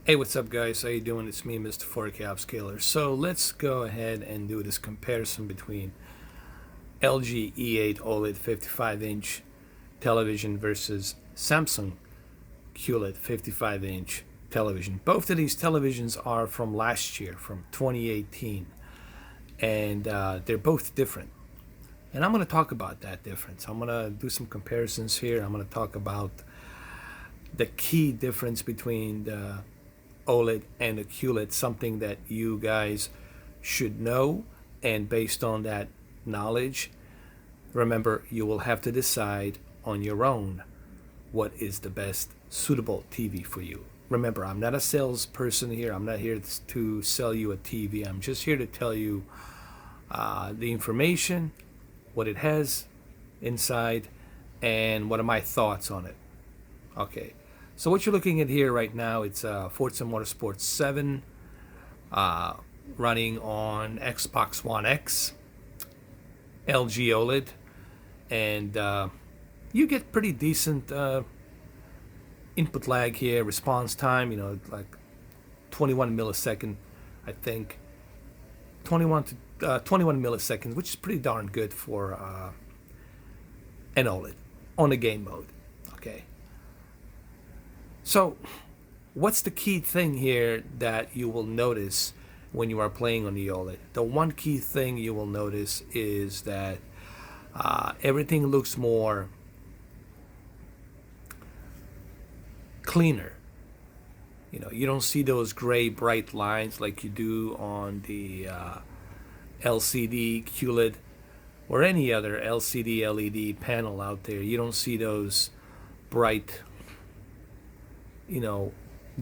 Hey, what's up, guys? How you doing? It's me, Mr. 4K Upscaler. So let's go ahead and do this comparison between LG E8 OLED 55-inch television versus Samsung QLED 55-inch television. Both of these televisions are from last year, from 2018, and they're both different. And I'm going to talk about that difference. I'm going to do some comparisons here. I'm going to talk about the key difference between the OLED and the QLED, something that you guys should know. And based on that knowledge, remember, you will have to decide on your own what is the best suitable TV for you. Remember, I'm not a salesperson here. I'm not here to sell you a TV. I'm just here to tell you the information, what it has inside, and what are my thoughts on it. Okay, so what you're looking at here right now, it's Forza Motorsport 7 running on Xbox One X, LG OLED, and you get pretty decent input lag here, response time, like 21 millisecond, I think. 21 milliseconds, which is pretty darn good for an OLED on the game mode. Okay. So, what's the key thing here that you will notice when you are playing on the OLED? The one key thing you will notice is that everything looks more cleaner. You don't see those gray bright lines like you do on the LCD QLED or any other LCD LED panel out there. You don't see those bright,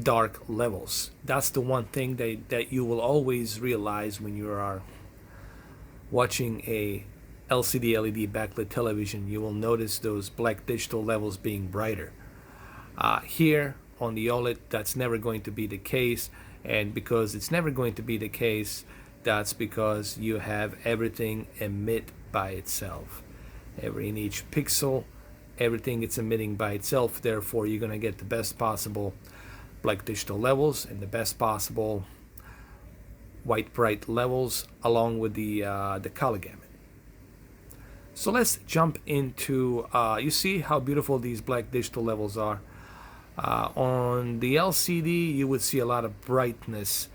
dark levels. That's the one thing that you will always realize when you are watching a LCD LED backlit television. You will notice those black digital levels being brighter. Here on the OLED, that's never going to be the case, and because it's never going to be the case, that's because you have everything emit by itself. In each pixel, everything is emitting by itself. Therefore, you're going to get the best possible black digital levels and the best possible white bright levels, along with the color gamut. So let's jump into. You see how beautiful these black digital levels are. On the LCD, you would see a lot of brightness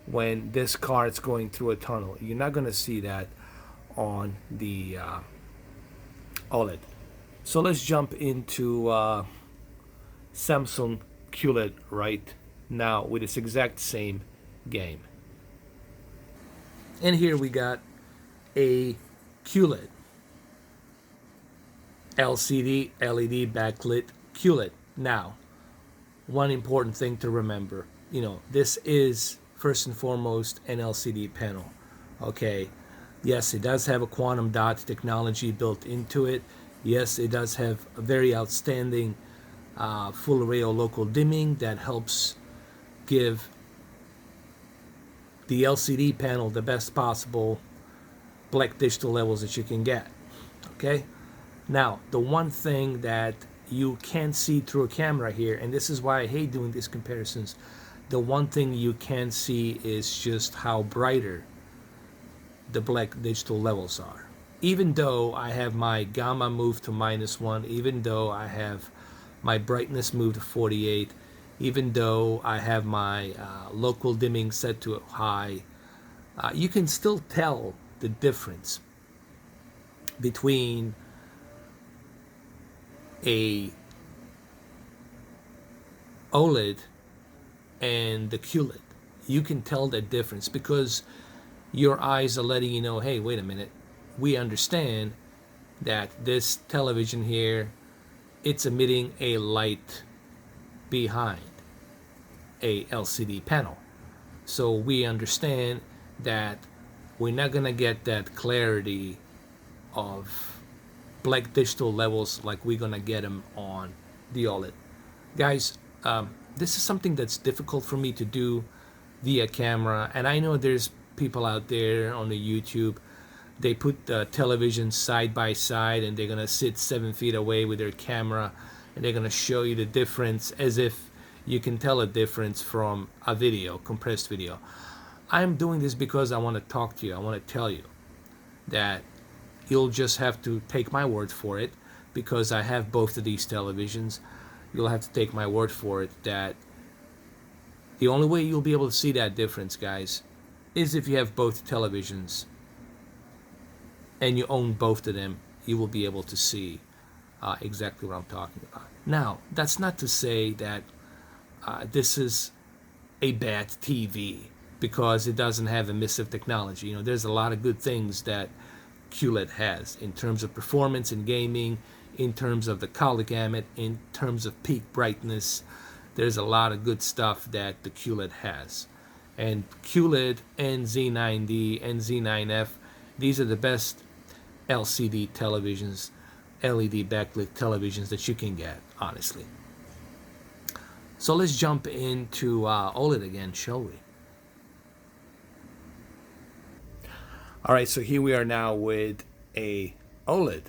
when this card's going through a tunnel. You're not going to see that on the OLED. So let's jump into Samsung QLED right now with this exact same game. And here we got a QLED, LCD LED backlit QLED. Now, one important thing to remember, this is first and foremost an LCD panel. Okay, yes, it does have a quantum dot technology built into it. Yes, it does have a very outstanding full array of local dimming that helps give the LCD panel the best possible black digital levels that you can get. Okay, now the one thing that you can't see through a camera here, and this is why I hate doing these comparisons, the one thing you can see is just how brighter the black digital levels are. Even though I have my gamma moved to -1, even though I have my brightness moved to 48, even though I have my local dimming set to high, you can still tell the difference between a OLED and the QLED. You can tell that difference because your eyes are letting you know, hey, wait a minute, we understand that this television here, it's emitting a light behind a LCD panel. So we understand that we're not gonna get that clarity of black digital levels like we're gonna get them on the OLED. Guys, this is something that's difficult for me to do via camera, and I know there's people out there on the YouTube, they put the television side by side and they're gonna sit 7 feet away with their camera and they're gonna show you the difference as if you can tell a difference from a video, compressed video. I'm doing this because I want to talk to you. I want to tell you that you'll just have to take my word for it, because I have both of these televisions. You'll have to take my word for it that the only way you'll be able to see that difference, guys, is if you have both televisions and you own both of them. You will be able to see exactly what I'm talking about. Now, that's not to say that this is a bad TV because it doesn't have emissive technology. You know, there's a lot of good things that QLED has in terms of performance in gaming, in terms of the color gamut, in terms of peak brightness. There's a lot of good stuff that the QLED has. And QLED and Z9D and Z9F, these are the best LCD televisions, LED backlit televisions that you can get, honestly. So let's jump into OLED again, shall we? All right, so here we are now with a OLED.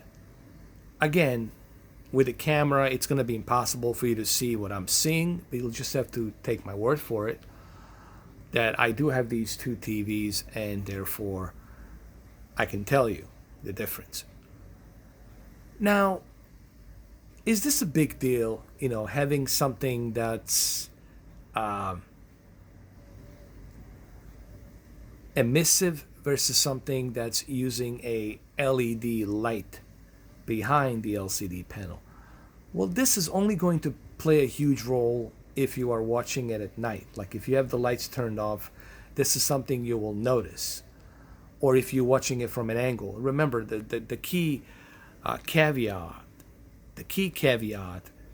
Again, with a camera, it's going to be impossible for you to see what I'm seeing, but you'll just have to take my word for it that I do have these two TVs, and therefore I can tell you the difference. Now, is this a big deal, you know, having something that's emissive versus something that's using a LED light behind the LCD panel? Well, this is only going to play a huge role if you are watching it at night. Like if you have the lights turned off, this is something you will notice. Or if you're watching it from an angle. Remember, the key caveat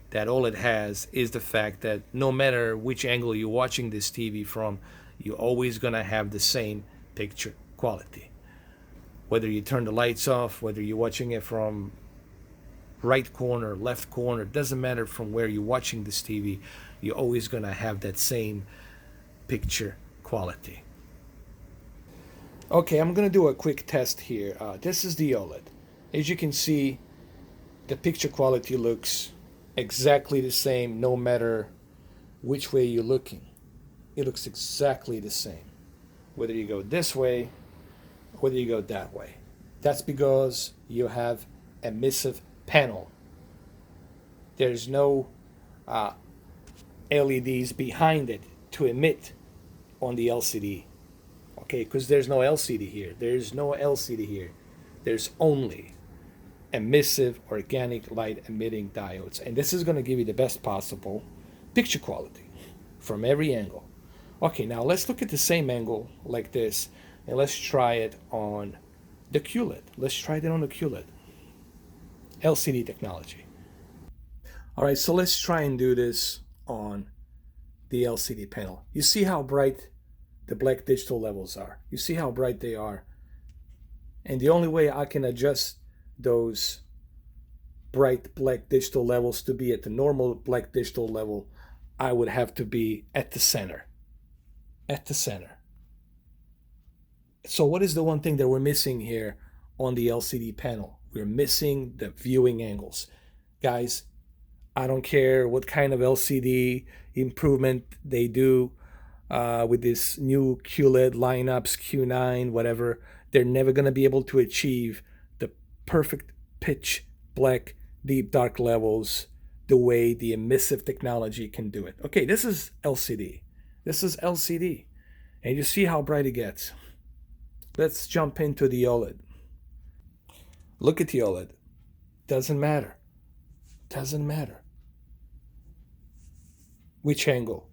that OLED has is the fact that no matter which angle you're watching this TV from, you're always going to have the same picture quality. Whether you turn the lights off, whether you're watching it from right corner, left corner, doesn't matter from where you're watching this TV, you're always going to have that same picture quality. Okay, I'm going to do a quick test here. This is the OLED. As you can see, the picture quality looks exactly the same no matter which way you're looking. It looks exactly the same, whether you go this way, whether you go that way. That's because you have emissive panel. There's no LEDs behind it to emit on the LCD. Okay, because there's no LCD here. There's no LCD here. There's only emissive organic light emitting diodes. And this is going to give you the best possible picture quality from every angle. Okay, now let's look at the same angle like this, and let's try it on the QLED. Let's try it on the QLED. LCD technology. All right, so let's try and do this on the LCD panel. You see how bright the black digital levels are. You see how bright they are. And the only way I can adjust those bright black digital levels to be at the normal black digital level, I would have to be at the center. At the center. So what is the one thing that we're missing here on the LCD panel? We're missing the viewing angles. Guys, I don't care what kind of LCD improvement they do with this new QLED lineups, Q9, whatever. They're never going to be able to achieve the perfect pitch black, deep dark levels the way the emissive technology can do it. Okay, this is LCD. This is LCD. And you see how bright it gets. Let's jump into the OLED. Look at the OLED. Doesn't matter. Doesn't matter. Which angle?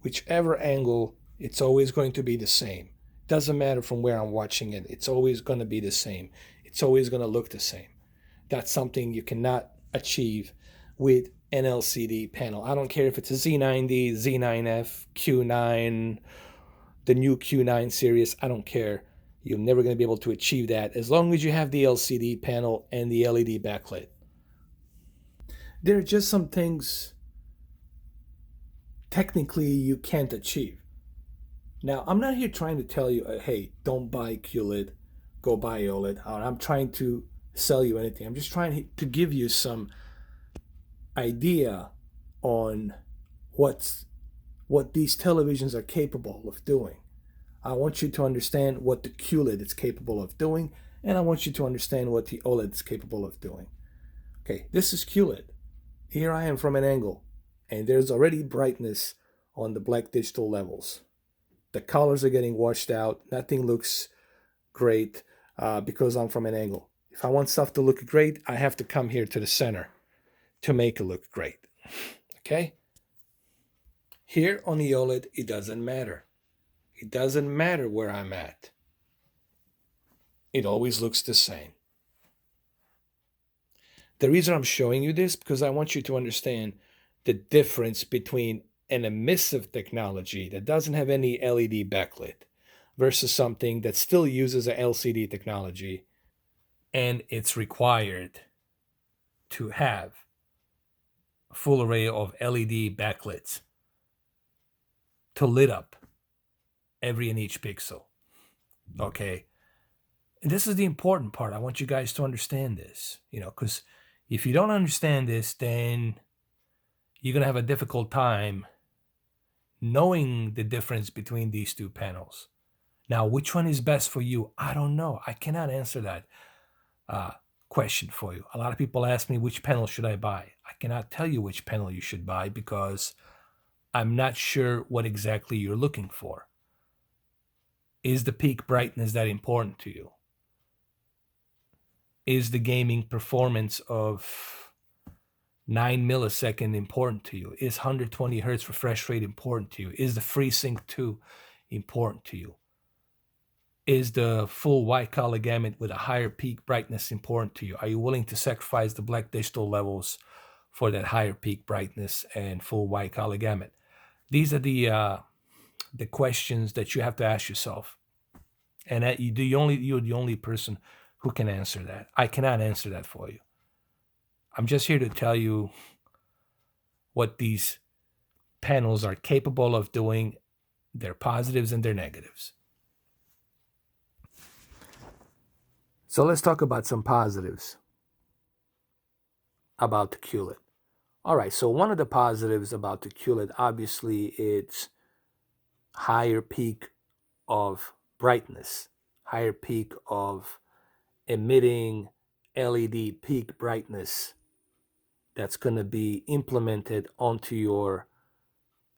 Whichever angle, it's always going to be the same. Doesn't matter from where I'm watching it. It's always going to be the same. It's always going to look the same. That's something you cannot achieve with an LCD panel. I don't care if it's a Z9D, Z9F, Q9, the new Q9 series. I don't care. You're never going to be able to achieve that as long as you have the LCD panel and the LED backlit. There are just some things technically you can't achieve. Now, I'm not here trying to tell you, hey, don't buy QLED, go buy OLED. I'm trying to sell you anything. I'm just trying to give you some idea on what these televisions are capable of doing. I want you to understand what the QLED is capable of doing, and I want you to understand what the OLED is capable of doing. Okay, this is QLED. Here I am from an angle, and there's already brightness on the black digital levels. The colors are getting washed out. Nothing looks great because I'm from an angle. If I want stuff to look great, I have to come here to the center to make it look great. Okay? Here on the OLED, it doesn't matter. It doesn't matter where I'm at. It always looks the same. The reason I'm showing you this because I want you to understand the difference between an emissive technology that doesn't have any LED backlit versus something that still uses a LCD technology, and it's required to have a full array of LED backlights to lit up every and each pixel. Okay? And this is the important part. I want you guys to understand this, because if you don't understand this, then you're going to have a difficult time knowing the difference between these two panels. Now, which one is best for you? I don't know. I cannot answer that question for you. A lot of people ask me, which panel should I buy? I cannot tell you which panel you should buy because I'm not sure what exactly you're looking for. Is the peak brightness that important to you? Is the gaming performance of 9 millisecond important to you? Is 120 hertz refresh rate important to you? Is the FreeSync 2 important to you? Is the full white color gamut with a higher peak brightness important to you? Are you willing to sacrifice the black digital levels for that higher peak brightness and full white color gamut? These are the questions that you have to ask yourself, and that you're the only person who can answer that. I cannot answer that for you. I'm just here to tell you what these panels are capable of doing, their positives and their negatives. So let's talk about some positives about the QLED. All right, so one of the positives about the QLED, obviously, it's higher peak of brightness, higher peak of emitting LED peak brightness that's going to be implemented onto your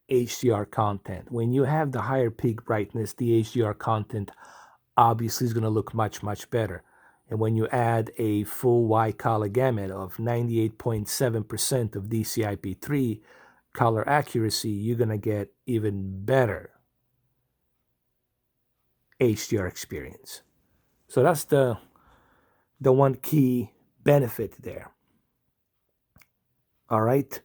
HDR content. When you have the higher peak brightness, the HDR content obviously is going to look much, much better. And when you add a full wide color gamut of 98.7% of DCI-P3 color accuracy, you're going to get even better HDR experience. So that's the one key benefit there. All right.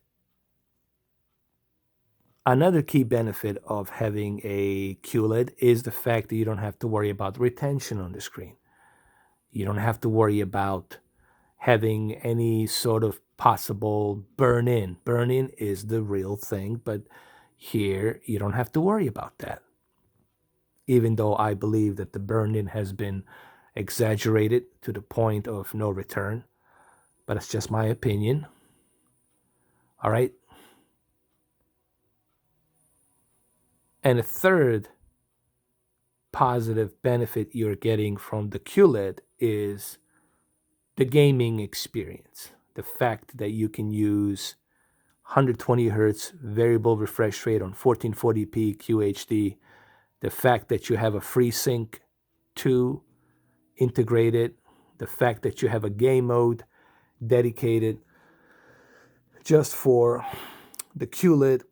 Another key benefit of having a QLED is the fact that you don't have to worry about retention on the screen. You don't have to worry about having any sort of possible burn-in. Burn-in is the real thing, but here you don't have to worry about that. Even though I believe that the burn-in has been exaggerated to the point of no return, but it's just my opinion. All right. And a third positive benefit you're getting from the QLED is the gaming experience. The fact that you can use 120 hertz variable refresh rate on 1440p QHD. The fact that you have a FreeSync 2 integrated. The fact that you have a game mode dedicated just for the QLED,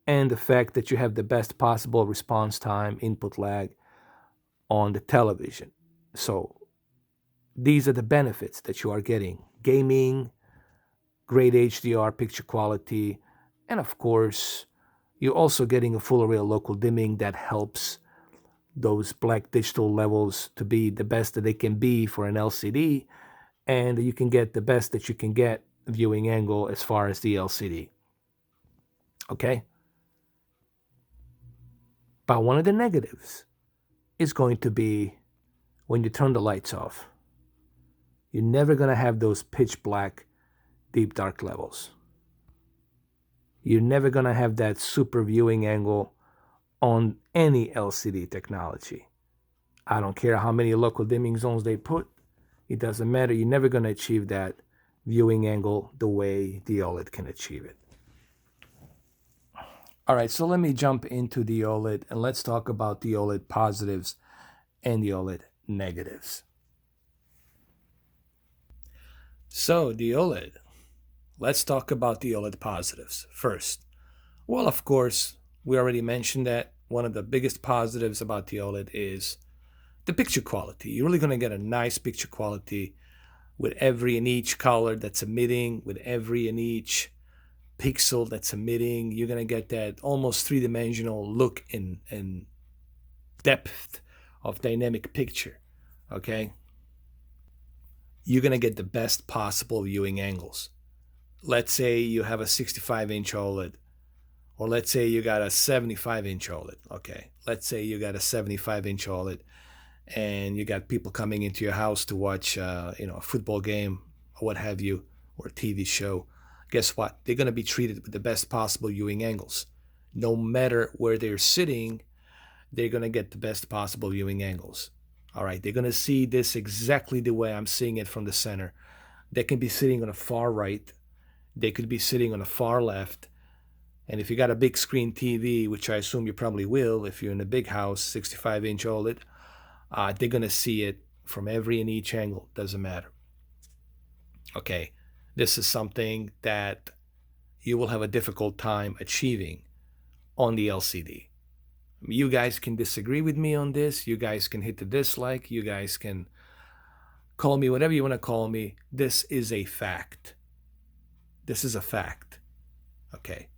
and the fact that you have the best possible response time, input lag on the television. So these are the benefits that you are getting. Gaming, great HDR picture quality, and of course, you're also getting a full array of local dimming that helps those black digital levels to be the best that they can be for an LCD, and you can get the best that you can get viewing angle as far as the LCD. Okay? But one of the negatives is going to be when you turn the lights off. You're never going to have those pitch black, deep dark levels. You're never going to have that super viewing angle on any LCD technology. I don't care how many local dimming zones they put. It doesn't matter. You're never going to achieve that viewing angle the way the OLED can achieve it. All right, so let me jump into the OLED and let's talk about the OLED positives and the OLED negatives. So the OLED, let's talk about the OLED positives first. Well, of course, we already mentioned that one of the biggest positives about the OLED is the picture quality. You're really going to get a nice picture quality with every and each color that's emitting, with every and each pixel that's emitting. You're going to get that almost three-dimensional look and depth of dynamic picture, okay? You're going to get the best possible viewing angles. Let's say you have a 65-inch OLED, or let's say you got a 75-inch OLED, okay? Let's say you got a 75-inch OLED, and you got people coming into your house to watch, a football game or what have you, or a TV show. Guess what? They're going to be treated with the best possible viewing angles. No matter where they're sitting, they're going to get the best possible viewing angles. All right, they're going to see this exactly the way I'm seeing it from the center. They can be sitting on the far right. They could be sitting on the far left. And if you got a big screen TV, which I assume you probably will if you're in a big house, 65-inch OLED, they're going to see it from every and each angle. Doesn't matter. Okay, this is something that you will have a difficult time achieving on the LCD. You guys can disagree with me on this. You guys can hit the dislike. You guys can call me whatever you want to call me. This is a fact. This is a fact. Okay.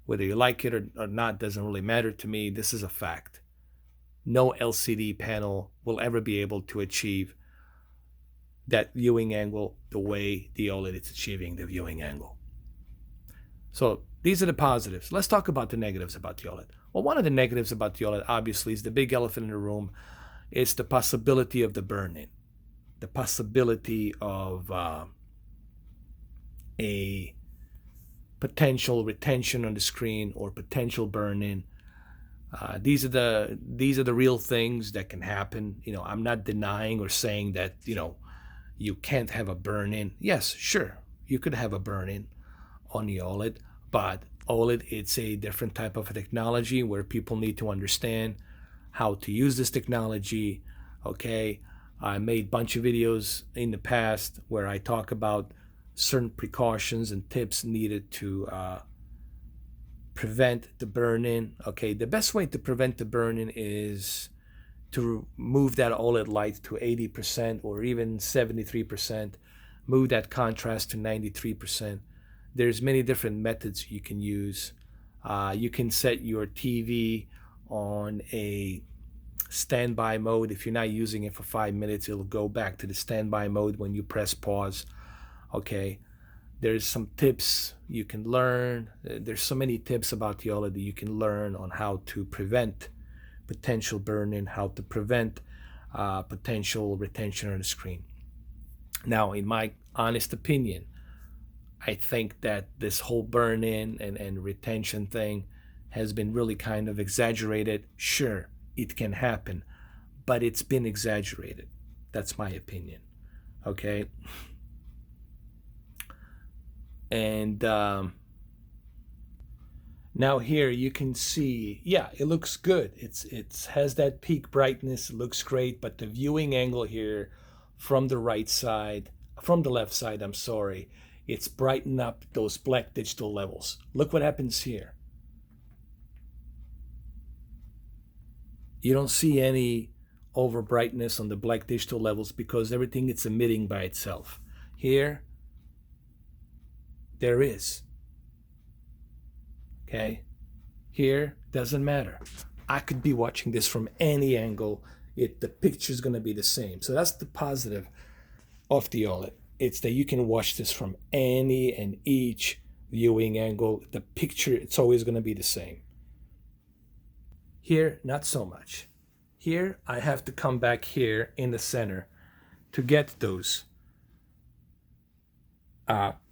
Whether you like it or not doesn't really matter to me. This is a fact. No LCD panel will ever be able to achieve that viewing angle the way the OLED is achieving the viewing angle. So these are the positives. Let's talk about the negatives about the OLED. Well, one of the negatives about the OLED, obviously, is the big elephant in the room. It's the possibility of the burn-in, the possibility of a potential retention on the screen or potential burn-in. These are the real things that can happen. I'm not denying or saying that you can't have a burn-in. Yes, sure, you could have a burn-in on the OLED, but OLED, it's a different type of technology where people need to understand how to use this technology. Okay, I made a bunch of videos in the past where I talk about certain precautions and tips needed to prevent the burn-in. Okay, the best way to prevent the burn-in is to move that OLED light to 80% or even 73%, move that contrast to 93%. There's many different methods you can use. You can set your TV on a standby mode. If you're not using it for 5 minutes, it'll go back to the standby mode when you press pause. Okay, there's some tips you can learn. There's so many tips about the OLED that you can learn on how to prevent potential burn-in, how to prevent potential retention on the screen. Now, in my honest opinion, I think that this whole burn-in and retention thing has been really kind of exaggerated. Sure, it can happen, but it's been exaggerated. That's my opinion. Okay? And now here you can see, yeah, it looks good. It has that peak brightness. It looks great, but the viewing angle here from the right side, from the left side, I'm sorry, it's brighten up those black digital levels. Look what happens here. You don't see any over brightness on the black digital levels because everything is emitting by itself. Here, there is. Okay? Here, doesn't matter. I could be watching this from any angle. The picture's going to be the same. So that's the positive of the OLED. It's that you can watch this from any and each viewing angle. The picture, it's always going to be the same. Here, not so much. Here, I have to come back here in the center to get those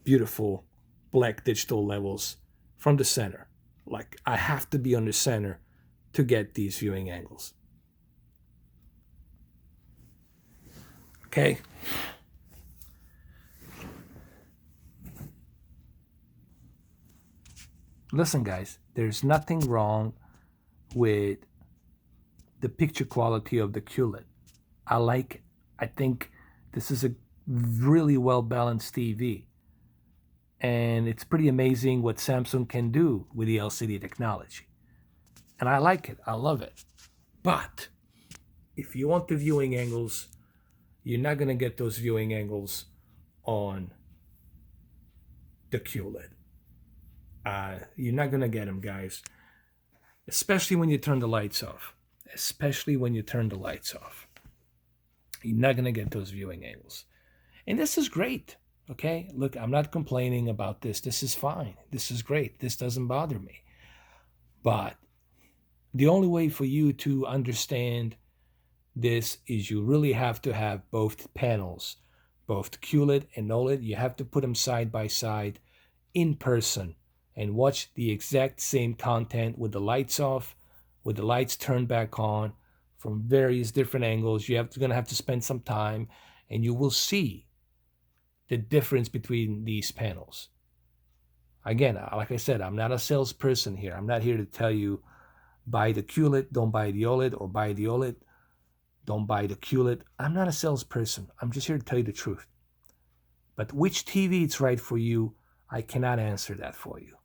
beautiful black digital levels from the center. Like I have to be on the center to get these viewing angles. Okay? Listen, guys, there's nothing wrong with the picture quality of the QLED. I like it. I think this is a really well balanced TV. And it's pretty amazing what Samsung can do with the LCD technology. And I like it. I love it. But if you want the viewing angles, you're not going to get those viewing angles on the QLED. You're not going to get them, guys. Especially when you turn the lights off. Especially when you turn the lights off. You're not going to get those viewing angles. And this is great. Okay? Look, I'm not complaining about this. This is fine. This is great. This doesn't bother me. But the only way for you to understand this is you really have to have both panels, both QLED and OLED. You have to put them side by side in person and watch the exact same content with the lights off, with the lights turned back on from various different angles. You're going to have to spend some time and you will see the difference between these panels. Again, like I said, I'm not a salesperson here. I'm not here to tell you buy the QLED, don't buy the OLED, or buy the OLED, don't buy the QLED. I'm not a salesperson. I'm just here to tell you the truth. But which TV is right for you, I cannot answer that for you.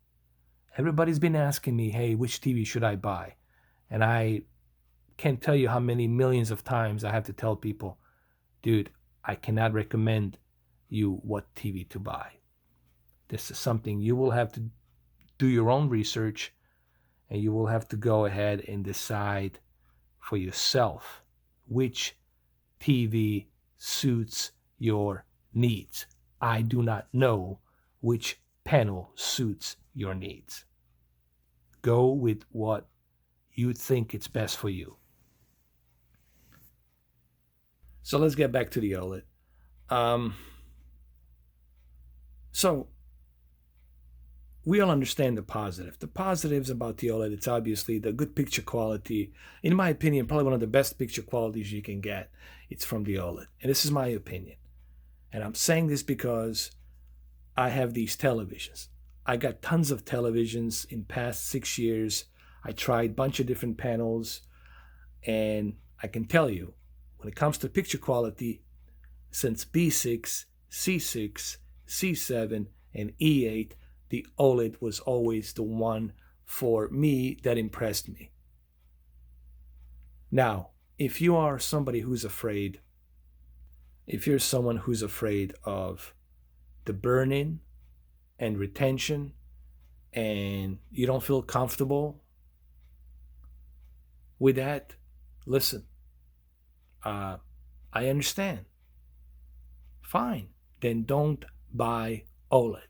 Everybody's been asking me, hey, which TV should I buy? And I can't tell you how many millions of times I have to tell people, dude, I cannot recommend you what TV to buy. This is something you will have to do your own research, and you will have to go ahead and decide for yourself which TV suits your needs. I do not know which panel suits your needs. Go with what you think it's best for you. So let's get back to the OLED. So we all understand the positive. The positives about the OLED, it's obviously the good picture quality. In my opinion, probably one of the best picture qualities you can get. It's from the OLED. And this is my opinion. And I'm saying this because I have these televisions. I got tons of televisions in past 6 years. I tried a bunch of different panels. And I can tell you, when it comes to picture quality, since B6, C6, C7, and E8, the OLED was always the one for me that impressed me. Now, if you are somebody who's afraid, if you're someone who's afraid of the burn-in and retention, and you don't feel comfortable with that, listen, I understand. Fine, then don't buy OLED.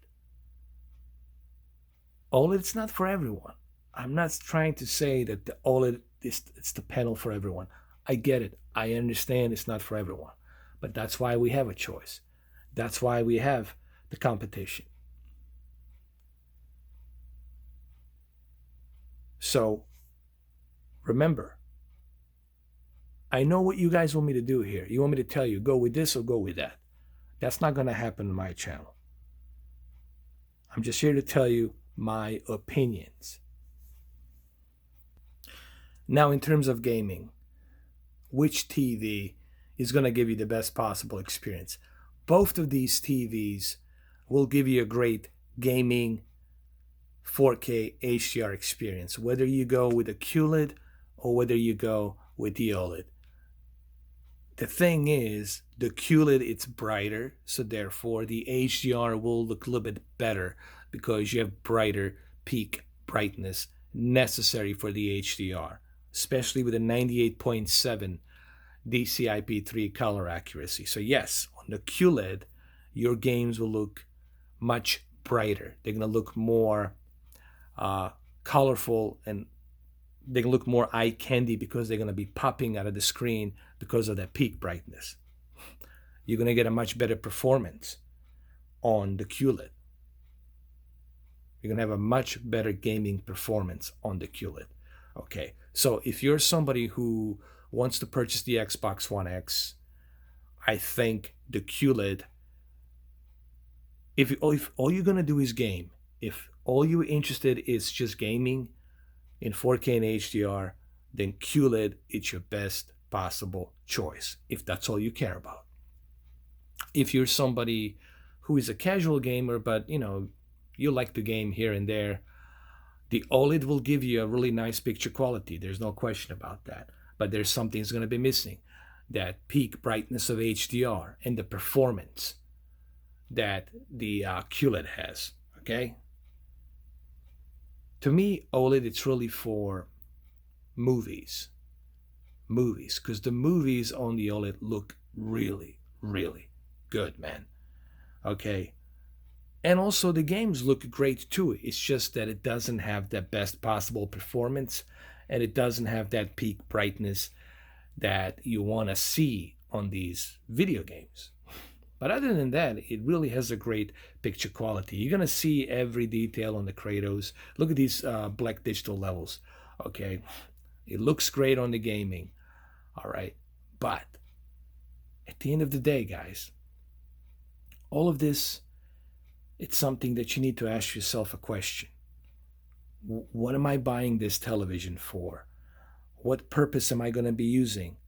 OLED's not for everyone. I'm not trying to say that the OLED it's the panel for everyone. I get it. I understand it's not for everyone. But that's why we have a choice. That's why we have the competition. So remember, I know what you guys want me to do here. You want me to tell you, go with this or go with that. That's not going to happen on my channel. I'm just here to tell you my opinions. Now, in terms of gaming, which TV is going to give you the best possible experience? Both of these TVs will give you a great gaming 4K HDR experience, whether you go with a QLED or whether you go with the OLED. The thing is, the QLED, it's brighter, so therefore the HDR will look a little bit better because you have brighter peak brightness necessary for the HDR, especially with a 98.7 DCI-P3 color accuracy. So yes, on the QLED, your games will look much brighter. They're going to look more colorful, and they can look more eye candy because they're going to be popping out of the screen because of that peak brightness. You're going to get a much better performance on the QLED. You're going to have a much better gaming performance on the QLED. Okay, so if you're somebody who wants to purchase the Xbox One X, I think the QLED, if all you're going to do is game, if all you're interested is just gaming in 4K and HDR, then QLED is your best possible choice, if that's all you care about. If you're somebody who is a casual gamer, but you like to game here and there, the OLED will give you a really nice picture quality. There's no question about that. But there's something that's going to be missing. That peak brightness of HDR and the performance that the QLED has. Okay? To me, OLED, it's really for movies. Because the movies on the OLED look really, really good, man. Okay? And also the games look great too. It's just that it doesn't have the best possible performance, and it doesn't have that peak brightness that you want to see on these video games. But other than that, it really has a great picture quality. You're going to see every detail on the Kratos. Look at these black digital levels. Okay, it looks great on the gaming. All right, but at the end of the day, guys, all of this, it's something that you need to ask yourself a question. What am I buying this television for? What purpose am I going to be using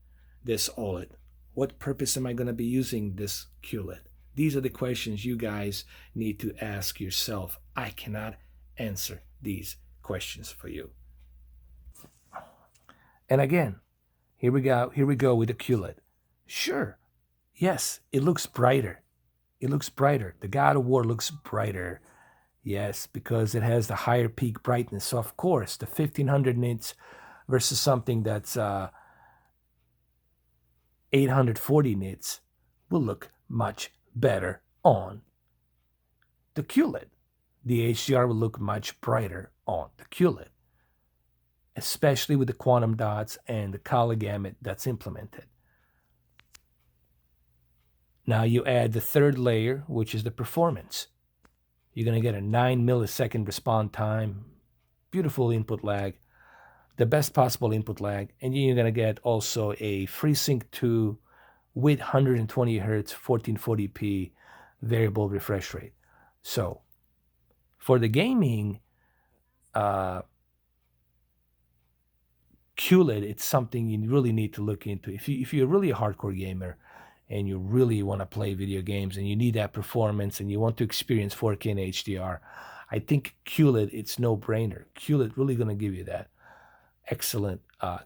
this OLED? What purpose am I going to be using this QLED? These are the questions you guys need to ask yourself. I cannot answer these questions for you. And again, here we go with the QLED. Sure, yes, it looks brighter. It looks brighter. The God of War looks brighter. Yes, because it has the higher peak brightness. So of course, the 1500 nits versus something that's 840 nits will look much better on the QLED. The HDR will look much brighter on the QLED, especially with the quantum dots and the color gamut that's implemented. Now you add the third layer, which is the performance. You're going to get a 9 millisecond response time, beautiful input lag, the best possible input lag, and you're going to get also a FreeSync 2 with 120 Hz 1440p variable refresh rate. So for the gaming, QLED, it's something you really need to look into. If you're really a hardcore gamer, and you really want to play video games and you need that performance and you want to experience 4K and HDR, I think QLED, it's no-brainer. QLED really going to give you that excellent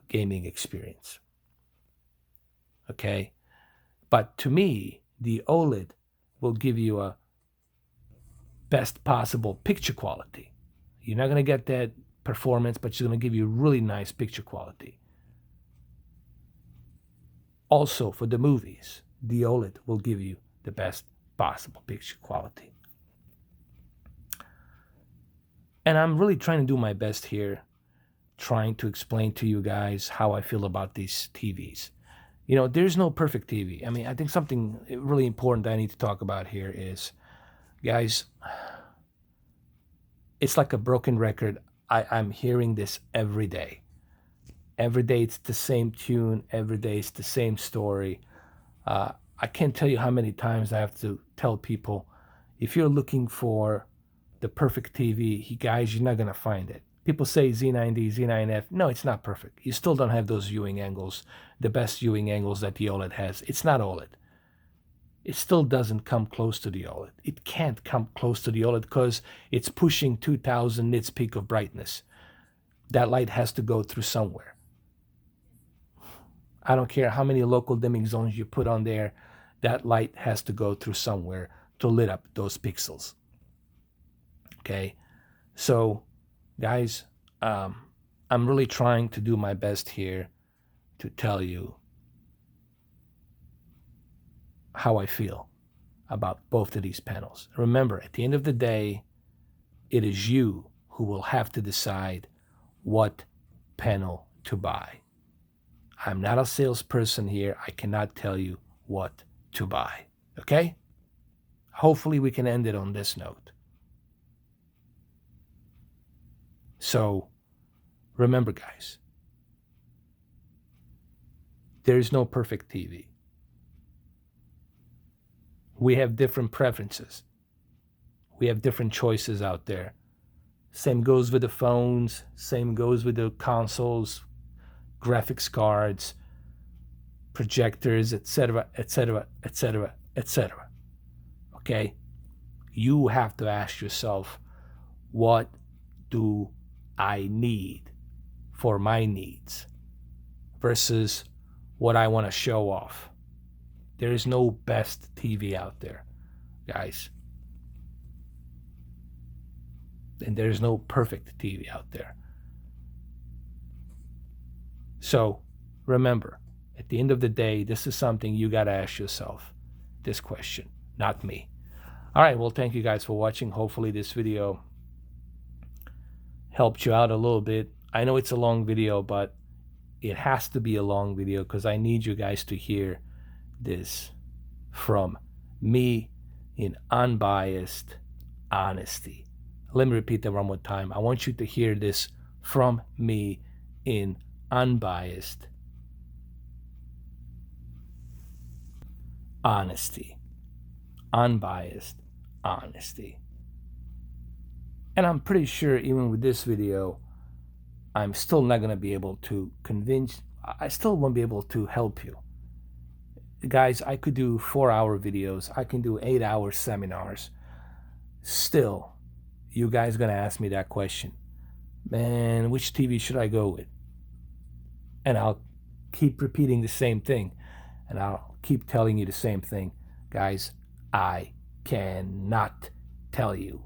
gaming experience. Okay? But to me, the OLED will give you a best possible picture quality. You're not going to get that performance, but it's going to give you really nice picture quality. Also, for the movies, the OLED will give you the best possible picture quality. And I'm really trying to do my best here, trying to explain to you guys how I feel about these TVs. There's no perfect TV. I mean, I think something really important that I need to talk about here is, guys, it's like a broken record. I'm hearing this every day. Every day it's the same tune. Every day it's the same story. I can't tell you how many times I have to tell people, if you're looking for the perfect TV, guys, you're not going to find it. People say Z90, Z9F. No, it's not perfect. You still don't have those viewing angles, the best viewing angles that the OLED has. It's not OLED. It still doesn't come close to the OLED. It can't come close to the OLED because it's pushing 2000 nits peak of brightness. That light has to go through somewhere. I don't care how many local dimming zones you put on there, that light has to go through somewhere to lit up those pixels. Okay? So, guys, I'm really trying to do my best here to tell you how I feel about both of these panels. Remember, at the end of the day, it is you who will have to decide what panel to buy. I'm not a salesperson here. I cannot tell you what to buy. Okay? Hopefully we can end it on this note. So remember, guys, there is no perfect TV. We have different preferences. We have different choices out there. Same goes with the phones, same goes with the consoles, graphics cards, projectors, etc., etc., etc., etc. Okay? You have to ask yourself, what do I need for my needs versus what I want to show off? There is no best TV out there, guys. And there's no perfect TV out there. So remember, at the end of the day, this is something you got to ask yourself, this question, not me. All right, well, thank you guys for watching. Hopefully this video helped you out a little bit. I know it's a long video, but it has to be a long video because I need you guys to hear this from me in unbiased honesty. Let me repeat that one more time. I want you to hear this from me in unbiased honesty. Unbiased honesty. And I'm pretty sure even with this video, I'm still not going to be able to convince, I still won't be able to help you. Guys, I could do 4-hour videos. I can do 8-hour seminars. Still, you guys going to ask me that question. Man, which TV should I go with? And I'll keep repeating the same thing. And I'll keep telling you the same thing. Guys, I cannot tell you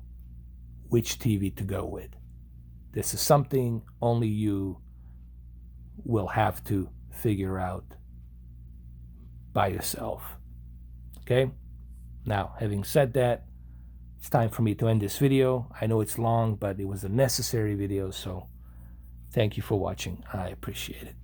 which TV to go with. This is something only you will have to figure out by yourself. Okay? Now, having said that, it's time for me to end this video. I know it's long, but it was a necessary video, so thank you for watching. I appreciate it.